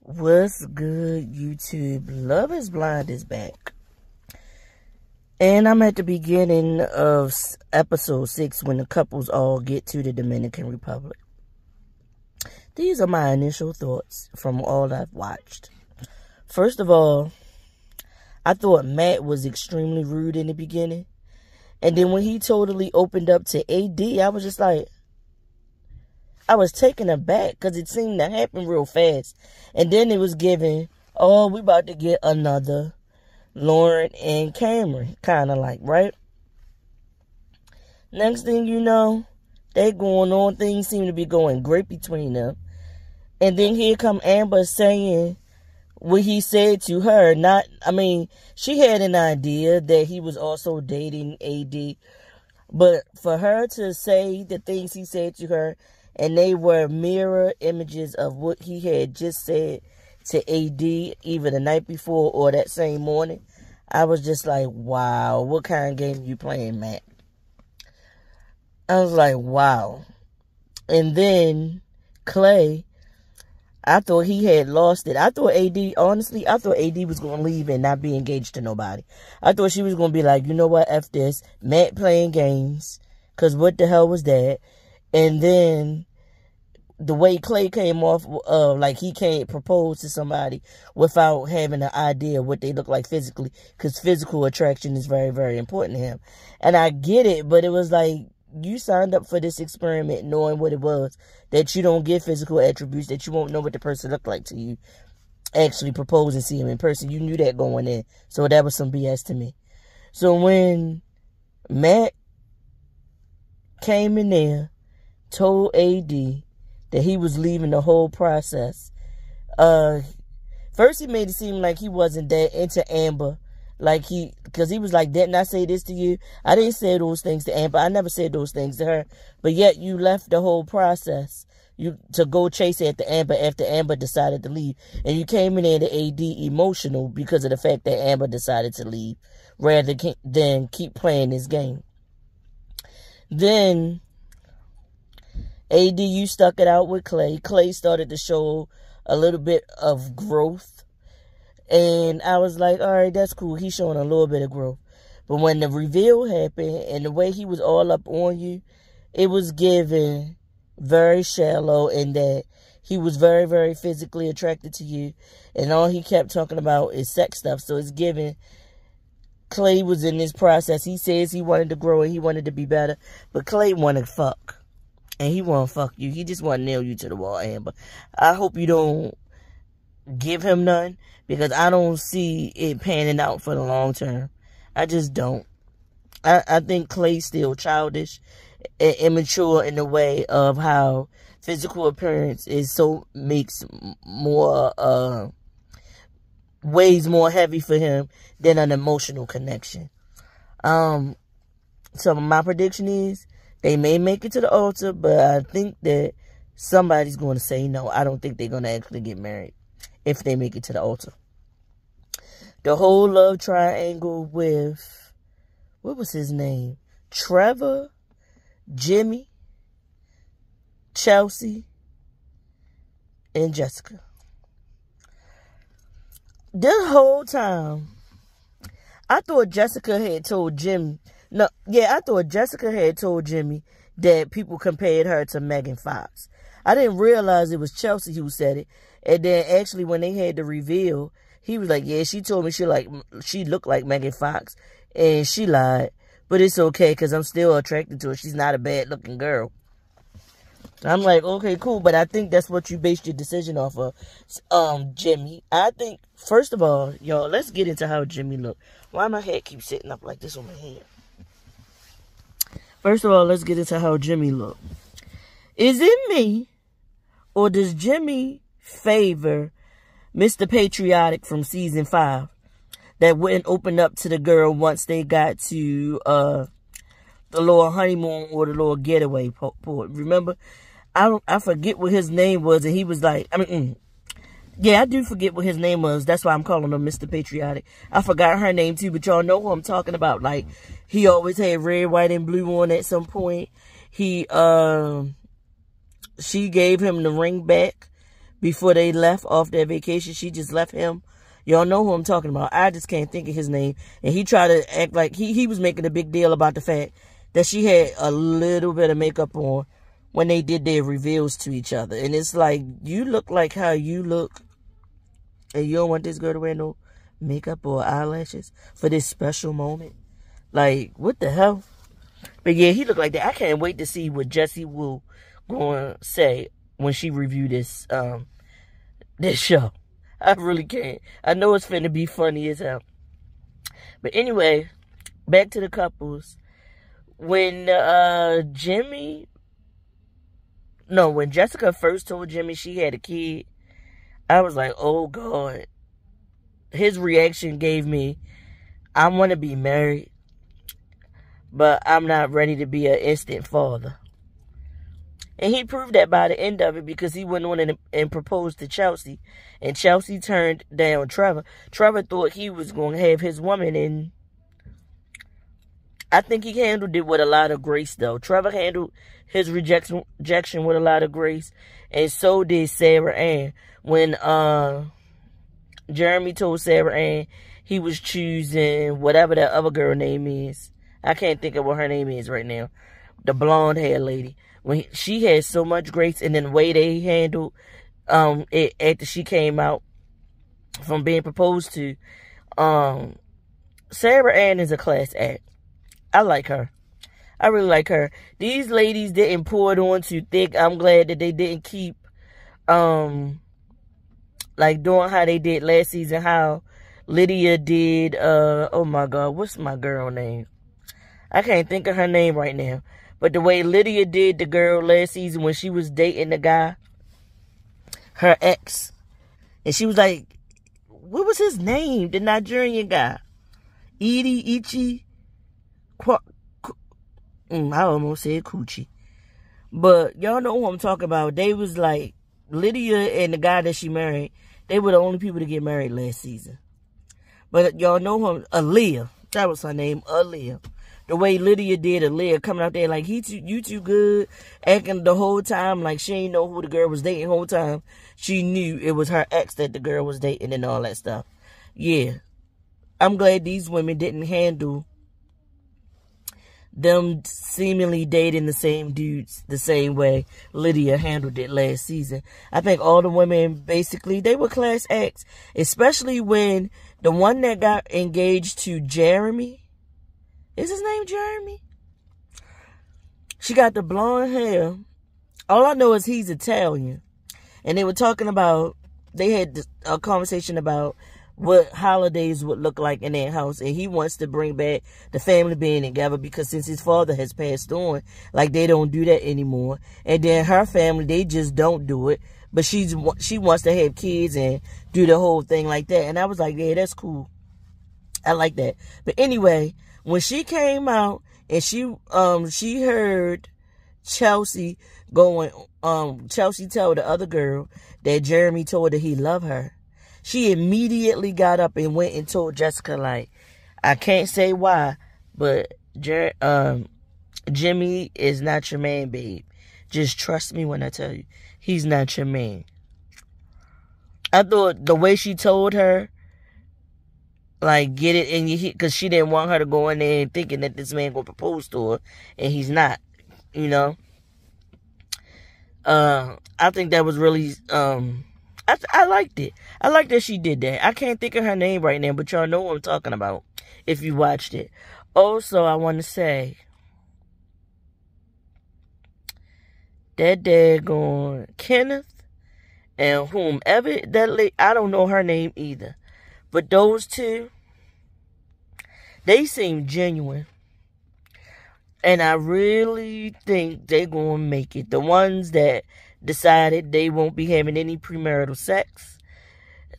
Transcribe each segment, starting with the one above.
What's good, YouTube? Love is Blind is back. And I'm at the beginning of episode 6 when the couples all get to the Dominican Republic. These are my initial thoughts from all I've watched. First of all, I thought Matt was extremely rude in the beginning. And then when he totally opened up to AD, I was just like, I was taken aback because it seemed to happen real fast. And then it was given, oh, we about to get another Lauren and Cameron, kind of like, right? Next thing you know, they going on. Things seem to be going great between them. And then here come Amber saying what he said to her. She had an idea that he was also dating AD. But for her to say the things he said to her, and they were mirror images of what he had just said to AD either the night before or that same morning, I was just like, wow, what kind of game you playing, Matt? I was like, wow. And then Clay, I thought he had lost it. I thought AD was going to leave and not be engaged to nobody. I thought she was going to be like, you know what, F this. Matt playing games. Because what the hell was that? And then the way Clay came off, like he can't propose to somebody without having an idea of what they look like physically. Because physical attraction is very, very important to him. And I get it, but it was like, you signed up for this experiment knowing what it was. That you don't get physical attributes, that you won't know what the person looked like to you. Actually propose and see him in person. You knew that going in. So that was some BS to me. So when Matt came in there, told AD that he was leaving the whole process. First he made it seem like he wasn't that into Amber. Because he was like, didn't I say this to you? I didn't say those things to Amber. I never said those things to her. But yet you left the whole process to go chase after Amber after Amber decided to leave. And you came in there to AD emotional because of the fact that Amber decided to leave rather than keep playing this game. Then AD, you stuck it out with Clay. Clay started to show a little bit of growth. And I was like, all right, that's cool. He's showing a little bit of growth. But when the reveal happened and the way he was all up on you, it was given very shallow in that he was very, very physically attracted to you. And all he kept talking about is sex stuff. So it's given Clay was in this process. He says he wanted to grow and he wanted to be better. But Clay wanted to fuck. And he want to fuck you. He just want to nail you to the wall, Amber. I hope you don't give him none. Because I don't see it panning out for the long term. I just don't. I think Clay's still childish and immature in the way of how physical appearance makes more, weighs more heavy for him than an emotional connection. So my prediction is they may make it to the altar, but I think that somebody's going to say no. I don't think they're going to actually get married if they make it to the altar. The whole love triangle with, what was his name? Trevor, Jimmy, Chelsea, and Jessica. This whole time, I thought Jessica had told Jimmy, I thought Jessica had told Jimmy that people compared her to Megan Fox. I didn't realize it was Chelsea who said it. And then actually when they had the reveal, he was like, yeah, she told me she looked like Megan Fox. And she lied. But it's okay because I'm still attracted to her. She's not a bad looking girl. I'm like, okay, cool. But I think that's what you based your decision off of, Jimmy. I think, first of all, y'all, let's get into how Jimmy looked. Why my head keeps sitting up like this on my head? First of all, let's get into how Jimmy looked. Is it me? Or does Jimmy favor Mr. Patriotic from season 5 that wouldn't open up to the girl once they got to the little honeymoon or the little getaway port? Remember? I forget what his name was, and he was like, yeah, I do forget what his name was. That's why I'm calling him Mr. Patriotic. I forgot her name too, but y'all know who I'm talking about. Like, he always had red, white, and blue on at some point. She gave him the ring back before they left off their vacation. She just left him. Y'all know who I'm talking about. I just can't think of his name. And he tried to act like he was making a big deal about the fact that she had a little bit of makeup on when they did their reveals to each other. And it's like, you look like how you look, and you don't want this girl to wear no makeup or eyelashes for this special moment. Like, what the hell? But yeah, he looked like that. I can't wait to see what Jessie Woo going to say when she review this this show. I really can't. I know it's finna be funny as hell. But anyway, back to the couples. When when Jessica first told Jimmy she had a kid, I was like, oh God. His reaction gave me, I want to be married, but I'm not ready to be an instant father. And he proved that by the end of it, because he went on and proposed to Chelsea. And Chelsea turned down Trevor. Trevor thought he was going to have his woman, and I think he handled it with a lot of grace, though. Trevor handled his rejection with a lot of grace, and so did Sarah Ann. When Jeremy told Sarah Ann he was choosing whatever that other girl name is. I can't think of what her name is right now. The blonde-haired lady. When she had so much grace, and then the way they handled it after she came out from being proposed to. Sarah Ann is a class act. I like her. I really like her. These ladies didn't pour it on too thick. I'm glad that they didn't keep like doing how they did last season, how Lydia did oh my God, what's my girl name? I can't think of her name right now. But the way Lydia did the girl last season when she was dating the guy, her ex. And she was like, what was his name? The Nigerian guy. Ichi. I almost said Coochie. But y'all know who I'm talking about. They was like, Lydia and the guy that she married, they were the only people to get married last season. But y'all know who, Aaliyah. That was her name, Aaliyah. The way Lydia did Aaliyah, coming out there like, you too good, acting the whole time like she ain't know who the girl was dating the whole time. She knew it was her ex that the girl was dating and all that stuff. Yeah. I'm glad these women didn't handle them seemingly dating the same dudes the same way Lydia handled it last season. I think all the women, basically, they were class acts. Especially when the one that got engaged to Jeremy, is his name Jeremy? She got the blonde hair. All I know is he's Italian. And they were talking about, they had a conversation about what holidays would look like in their house. And he wants to bring back the family being together, because since his father has passed on, like, they don't do that anymore. And then her family, they just don't do it. But she wants to have kids and do the whole thing like that. And I was like, yeah, that's cool. I like that. But anyway, when she came out and she heard Chelsea going, Chelsea told the other girl that Jeremy told her he loved her. She immediately got up and went and told Jessica, like, I can't say why, but Jimmy is not your man, babe. Just trust me when I tell you, he's not your man. I thought the way she told her, like, get it in your head, because she didn't want her to go in there thinking that this man gonna propose to her, and he's not, you know. I think that was really, I liked it. I like that she did that. I can't think of her name right now, but y'all know what I'm talking about if you watched it. Also, I want to say that daggone Kenneth and whomever that lady, I don't know her name either. But those two, they seem genuine. And I really think they're going to make it. The ones that decided they won't be having any premarital sex,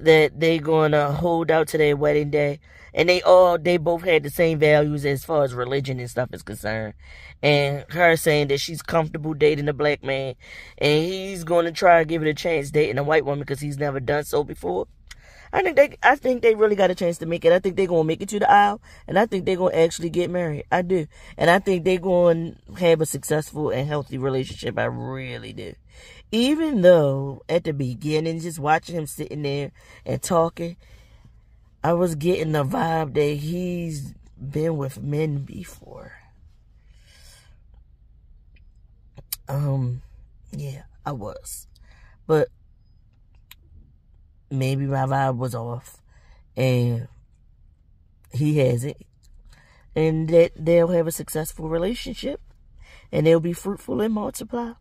that they're going to hold out to their wedding day. And they both had the same values as far as religion and stuff is concerned. And her saying that she's comfortable dating a black man, and he's going to try to give it a chance dating a white woman because he's never done so before. I think they really got a chance to make it. I think they're gonna make it to the aisle, and I think they're gonna actually get married. I do. And I think they're gonna have a successful and healthy relationship. I really do. Even though at the beginning, just watching him sitting there and talking, I was getting the vibe that he's been with men before. Yeah, I was. But maybe my vibe was off, and he has it, and that they'll have a successful relationship, and they'll be fruitful and multiply,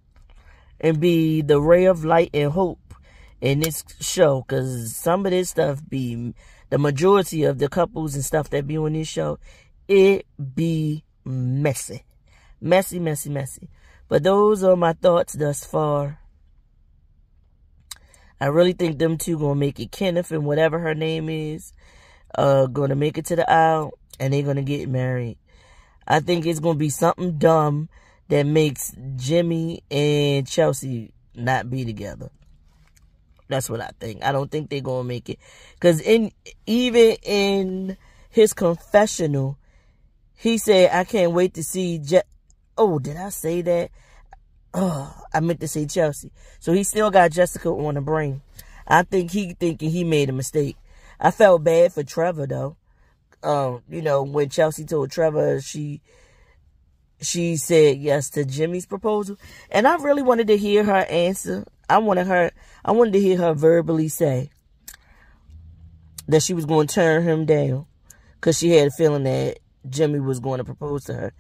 and be the ray of light and hope in this show. Because some of this stuff be, the majority of the couples and stuff that be on this show, it be messy. Messy, messy, messy. But those are my thoughts thus far. I really think them two gonna make it. Kenneth and whatever her name is, gonna make it to the aisle, and they're gonna get married. I think it's gonna be something dumb that makes Jimmy and Chelsea not be together. That's what I think. I don't think they're gonna make it, because even in his confessional, he said, "I can't wait to see." Oh, did I say that? Oh, I meant to say Chelsea. So he still got Jessica on the brain. I think he thinking he made a mistake. I felt bad for Trevor, though. You know, when Chelsea told Trevor she said yes to Jimmy's proposal. And I really wanted to hear her answer. I wanted to hear her verbally say that she was going to turn him down, because she had a feeling that Jimmy was going to propose to her.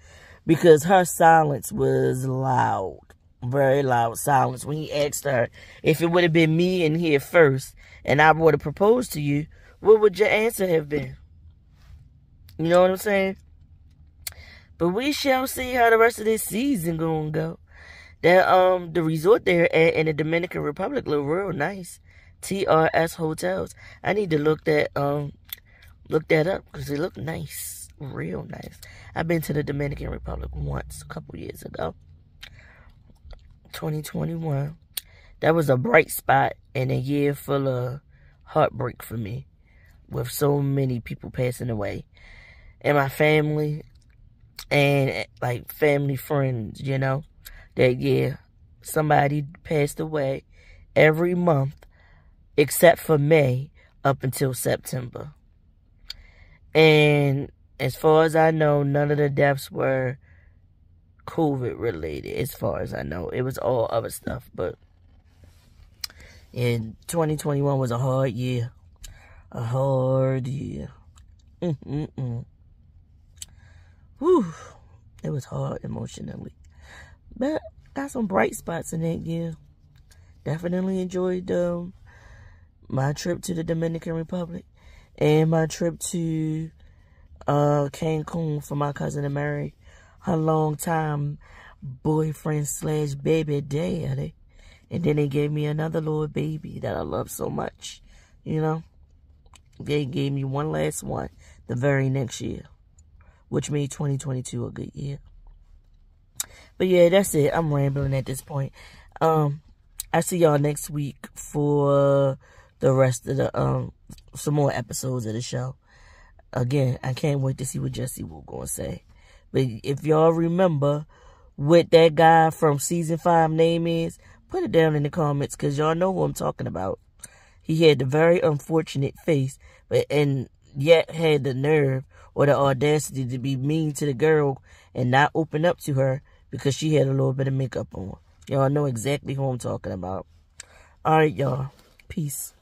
Because her silence was loud. Very loud silence. When he asked her, if it would have been me in here first and I would have proposed to you, what would your answer have been? You know what I'm saying? But we shall see how the rest of this season gonna go. That the resort there in the Dominican Republic look real nice. TRS Hotels. I need to look that up, because it look nice. Real nice. I've been to the Dominican Republic once, a couple years ago. 2021. That was a bright spot in a year full of heartbreak for me, with so many people passing away. And my family, and like family friends, you know, that yeah, somebody passed away every month except for May up until September. And as far as I know, none of the deaths were COVID related. As far as I know, it was all other stuff. But in 2021 was a hard year. A hard year. Whew. It was hard emotionally. But got some bright spots in that year. Definitely enjoyed my trip to the Dominican Republic. And my trip to Cancun for my cousin to marry her long-time boyfriend / baby daddy. And then they gave me another little baby that I love so much. You know? They gave me one last one the very next year, which made 2022 a good year. But yeah, that's it. I'm rambling at this point. I see y'all next week for the rest of the some more episodes of the show. Again, I can't wait to see what Jesse will go and say. But if y'all remember what that guy from season 5 name is, put it down in the comments, because y'all know who I'm talking about. He had the very unfortunate face, and yet had the nerve or the audacity to be mean to the girl and not open up to her because she had a little bit of makeup on. Y'all know exactly who I'm talking about. All right, y'all. Peace.